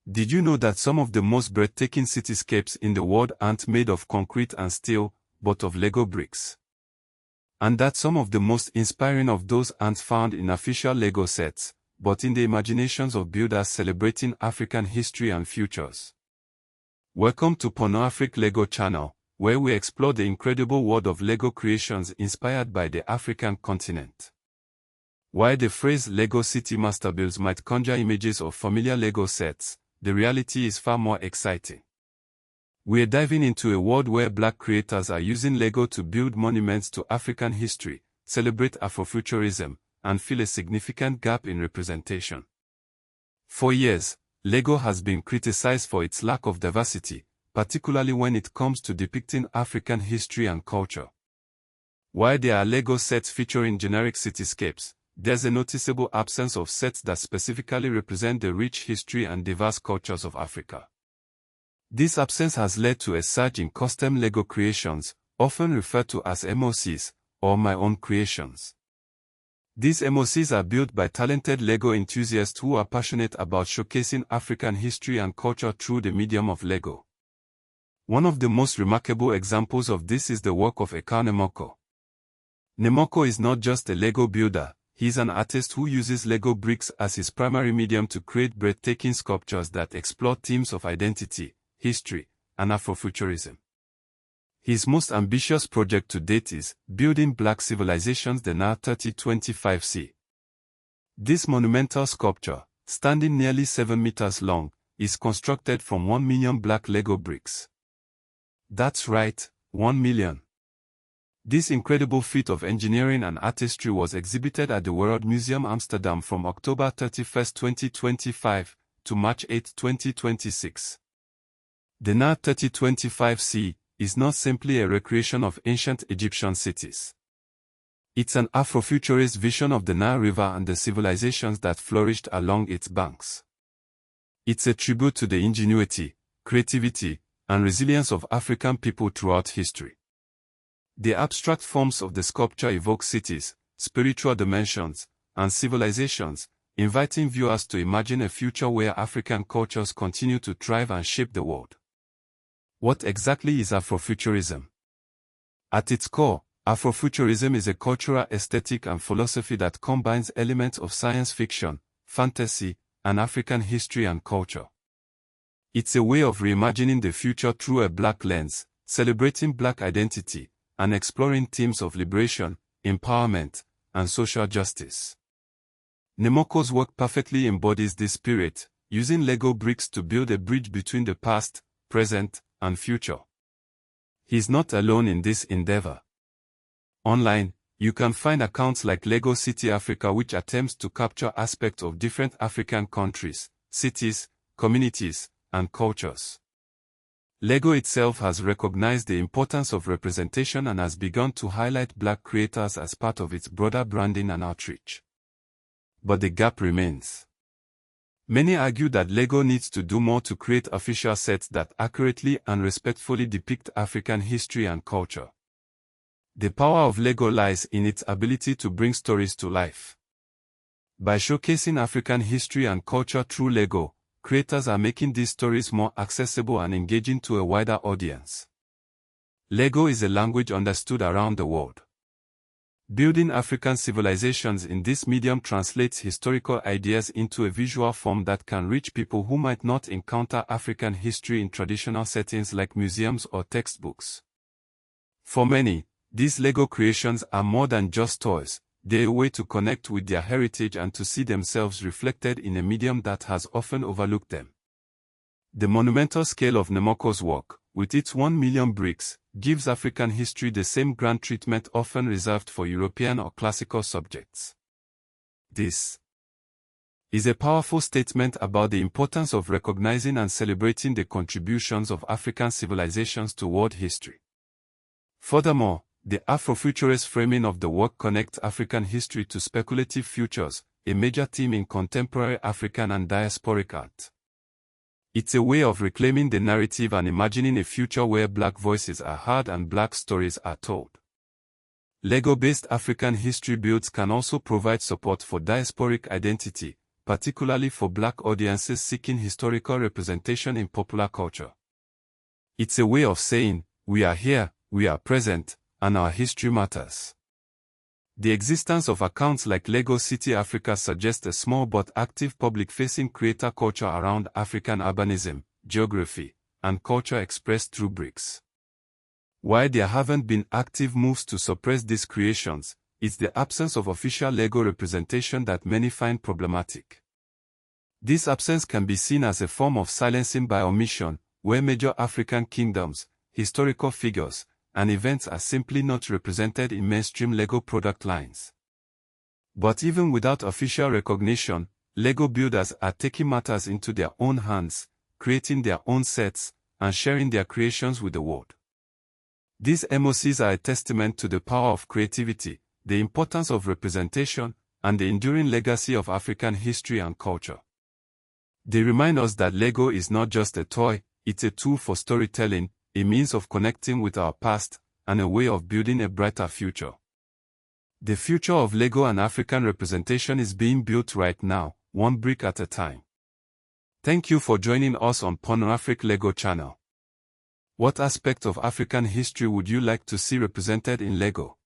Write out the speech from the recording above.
Did you know that some of the most breathtaking cityscapes in the world aren't made of concrete and steel, but of Lego bricks? And that some of the most inspiring of those aren't found in official Lego sets, but in the imaginations of builders celebrating African history and futures? Welcome to Porno-Afrique Lego channel, where we explore the incredible world of Lego creations inspired by the African continent. While the phrase Lego City Masterbuilds might conjure images of familiar Lego sets, the reality is far more exciting. We're diving into a world where Black creators are using Lego to build monuments to African history, celebrate Afrofuturism, and fill a significant gap in representation. For years, Lego has been criticized for its lack of diversity, particularly when it comes to depicting African history and culture. While there are Lego sets featuring generic cityscapes, there's a noticeable absence of sets that specifically represent the rich history and diverse cultures of Africa. This absence has led to a surge in custom Lego creations, often referred to as MOCs, or my own creations. These MOCs are built by talented Lego enthusiasts who are passionate about showcasing African history and culture through the medium of Lego. One of the most remarkable examples of this is the work of Ekow Nimako. Nimako is not just a Lego builder. He's an artist who uses Lego bricks as his primary medium to create breathtaking sculptures that explore themes of identity, history, and Afrofuturism. His most ambitious project to date is Building Black Civilizations, the NA 3025C. This monumental sculpture, standing nearly 7 meters long, is constructed from 1 million black Lego bricks. That's right, 1 million. This incredible feat of engineering and artistry was exhibited at the World Museum Amsterdam from October 31, 2025 to March 8, 2026. The NA 3025C is not simply a recreation of ancient Egyptian cities. It's an Afrofuturist vision of the Nile River and the civilizations that flourished along its banks. It's a tribute to the ingenuity, creativity, and resilience of African people throughout history. The abstract forms of the sculpture evoke cities, spiritual dimensions, and civilizations, inviting viewers to imagine a future where African cultures continue to thrive and shape the world. What exactly is Afrofuturism? At its core, Afrofuturism is a cultural aesthetic and philosophy that combines elements of science fiction, fantasy, and African history and culture. It's a way of reimagining the future through a Black lens, celebrating Black identity, and exploring themes of liberation, empowerment, and social justice. Nimako's work perfectly embodies this spirit, using Lego bricks to build a bridge between the past, present, and future. He's not alone in this endeavor. Online, you can find accounts like Lego City Africa, which attempts to capture aspects of different African countries, cities, communities, and cultures. Lego itself has recognized the importance of representation and has begun to highlight Black creators as part of its broader branding and outreach. But the gap remains. Many argue that Lego needs to do more to create official sets that accurately and respectfully depict African history and culture. The power of Lego lies in its ability to bring stories to life. By showcasing African history and culture through Lego, creators are making these stories more accessible and engaging to a wider audience. Lego is a language understood around the world. Building African civilizations in this medium translates historical ideas into a visual form that can reach people who might not encounter African history in traditional settings like museums or textbooks. For many, these Lego creations are more than just toys. They're a way to connect with their heritage and to see themselves reflected in a medium that has often overlooked them. The monumental scale of Nimako's work, with its 1 million bricks, gives African history the same grand treatment often reserved for European or classical subjects. This is a powerful statement about the importance of recognizing and celebrating the contributions of African civilizations to world history. Furthermore, the Afrofuturist framing of the work connects African history to speculative futures, a major theme in contemporary African and diasporic art. It's a way of reclaiming the narrative and imagining a future where Black voices are heard and Black stories are told. Lego-based African history builds can also provide support for diasporic identity, particularly for Black audiences seeking historical representation in popular culture. It's a way of saying, we are here, we are present, and our history matters. The existence of accounts like Lego City Africa suggests a small but active public-facing creator culture around African urbanism, geography, and culture expressed through bricks. While there haven't been active moves to suppress these creations, it's the absence of official Lego representation that many find problematic. This absence can be seen as a form of silencing by omission, where major African kingdoms, historical figures, and events are simply not represented in mainstream Lego product lines. But even without official recognition, Lego builders are taking matters into their own hands, creating their own sets, and sharing their creations with the world. These MOCs are a testament to the power of creativity, the importance of representation, and the enduring legacy of African history and culture. They remind us that Lego is not just a toy, it's a tool for storytelling, a means of connecting with our past, and a way of building a brighter future. The future of Lego and African representation is being built right now, one brick at a time. Thank you for joining us on Pan-African Lego channel. What aspect of African history would you like to see represented in Lego?